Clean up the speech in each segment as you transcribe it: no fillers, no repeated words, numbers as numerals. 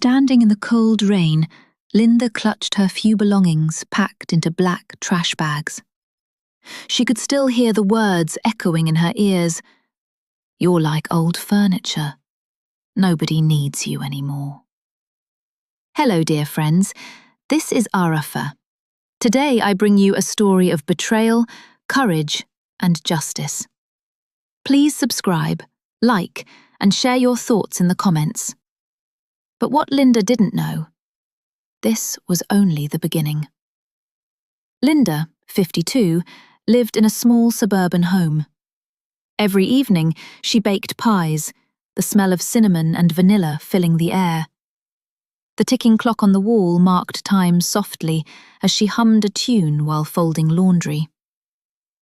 Standing in the cold rain, Linda clutched her few belongings packed into black trash bags. She could still hear the words echoing in her ears. "You're like old furniture. Nobody needs you anymore." Hello, dear friends. This is Arafa. Today I bring you a story of betrayal, courage, and justice. Please subscribe, like, and share your thoughts in the comments. But what Linda didn't know, this was only the beginning. Linda, 52, lived in a small suburban home. Every evening, she baked pies, the smell of cinnamon and vanilla filling the air. The ticking clock on the wall marked time softly as she hummed a tune while folding laundry.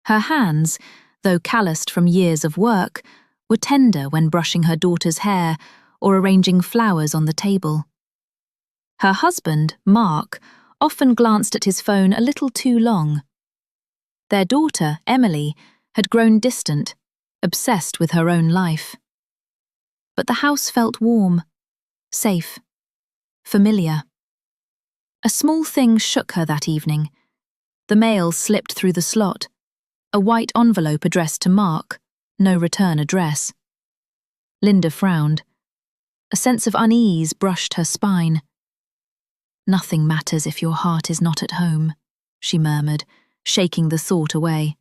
Her hands, though calloused from years of work, were tender when brushing her daughter's hair or arranging flowers on the table. Her husband, Mark, often glanced at his phone a little too long. Their daughter, Emily, had grown distant, obsessed with her own life. But the house felt warm, safe, familiar. A small thing shook her that evening. The mail slipped through the slot, a white envelope addressed to Mark, no return address. Linda frowned. A sense of unease brushed her spine. "Nothing matters if your heart is not at home," she murmured, shaking the thought away.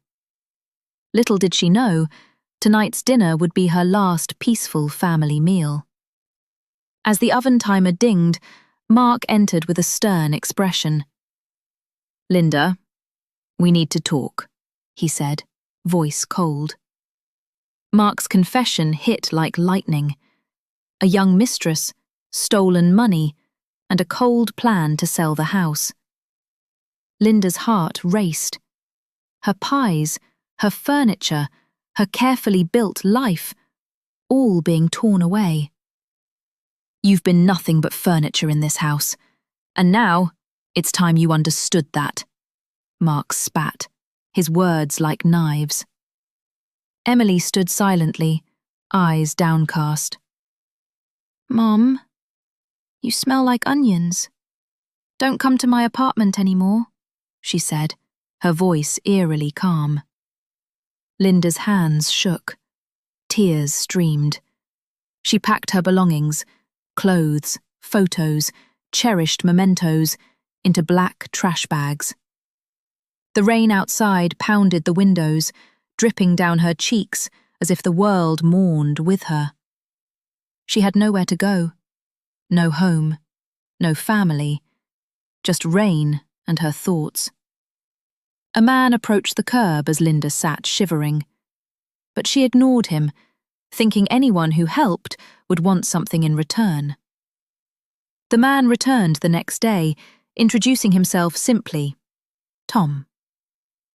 Little did she know, tonight's dinner would be her last peaceful family meal. As the oven timer dinged, Mark entered with a stern expression. "Linda, we need to talk," he said, voice cold. Mark's confession hit like lightning. A young mistress, stolen money, and a cold plan to sell the house. Linda's heart raced. Her pies, her furniture, her carefully built life, all being torn away. "You've been nothing but furniture in this house, and now it's time you understood that," Mark spat, his words like knives. Emily stood silently, eyes downcast. "Mom, you smell like onions. Don't come to my apartment anymore," she said, her voice eerily calm. Linda's hands shook. Tears streamed. She packed her belongings, clothes, photos, cherished mementos, into black trash bags. The rain outside pounded the windows, dripping down her cheeks as if the world mourned with her. She had nowhere to go. No home, no family, just rain and her thoughts. A man approached the curb as Linda sat shivering. But she ignored him, thinking anyone who helped would want something in return. The man returned the next day, introducing himself simply, Tom.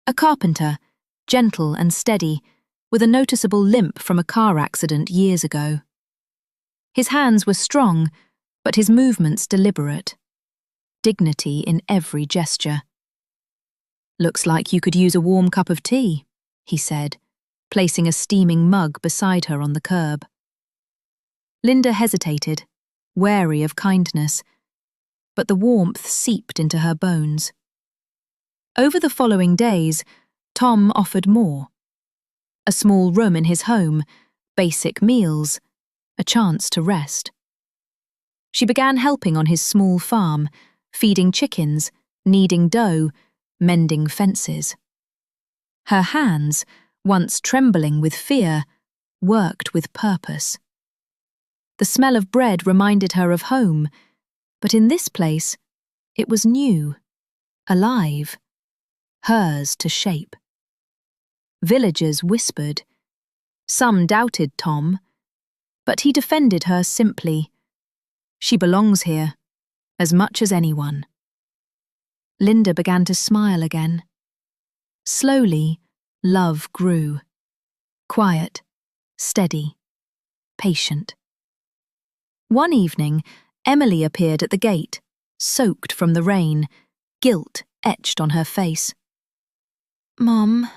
A carpenter, gentle and steady, with a noticeable limp from a car accident years ago. His hands were strong, but his movements deliberate. Dignity in every gesture. "Looks like you could use a warm cup of tea," he said, placing a steaming mug beside her on the curb. Linda hesitated, wary of kindness, but the warmth seeped into her bones. Over the following days, Tom offered more. A small room in his home, basic meals, a chance to rest. She began helping on his small farm, feeding chickens, kneading dough, mending fences. Her hands, once trembling with fear, worked with purpose. The smell of bread reminded her of home, but in this place, it was new, alive, hers to shape. Villagers whispered. Some doubted Tom, but he defended her simply. "She belongs here, as much as anyone." Linda began to smile again. Slowly, love grew. Quiet, steady, patient. One evening, Emily appeared at the gate, soaked from the rain, guilt etched on her face. "Mom,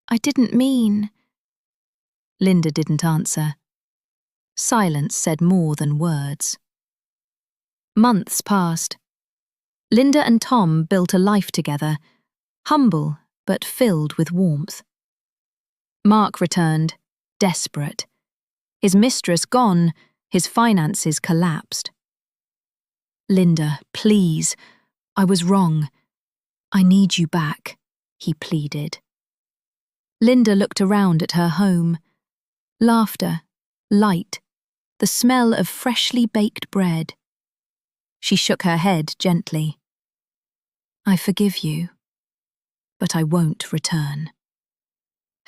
I didn't mean..." Linda didn't answer. Silence said more than words. Months passed. Linda and Tom built a life together, humble but filled with warmth. Mark returned, desperate. His mistress gone, his finances collapsed. "Linda, please, I was wrong. I need you back," he pleaded. Linda looked around at her home. Laughter, light, the smell of freshly baked bread. She shook her head gently. "I forgive you, but I won't return."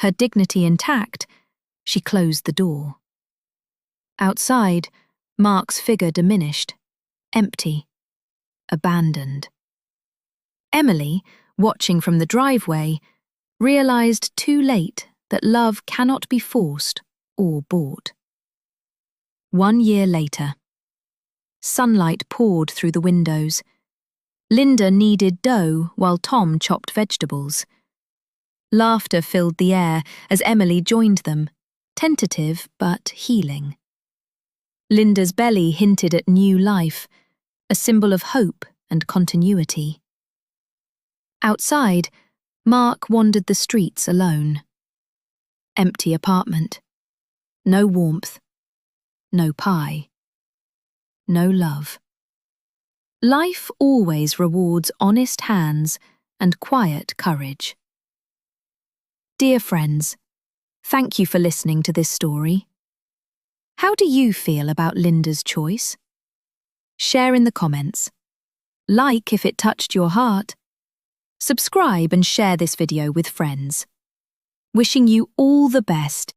Her dignity intact, she closed the door. Outside, Mark's figure diminished, empty, abandoned. Emily, watching from the driveway, realized too late that love cannot be forced or bought. 1 year later. Sunlight poured through the windows. Linda kneaded dough while Tom chopped vegetables. Laughter filled the air as Emily joined them, tentative but healing. Linda's belly hinted at new life, a symbol of hope and continuity. Outside, Mark wandered the streets alone. Empty apartment. No warmth. No pie. No love. Life always rewards honest hands and quiet courage. Dear friends, thank you for listening to this story. How do you feel about Linda's choice? Share in the comments. Like if it touched your heart. Subscribe and share this video with friends. Wishing you all the best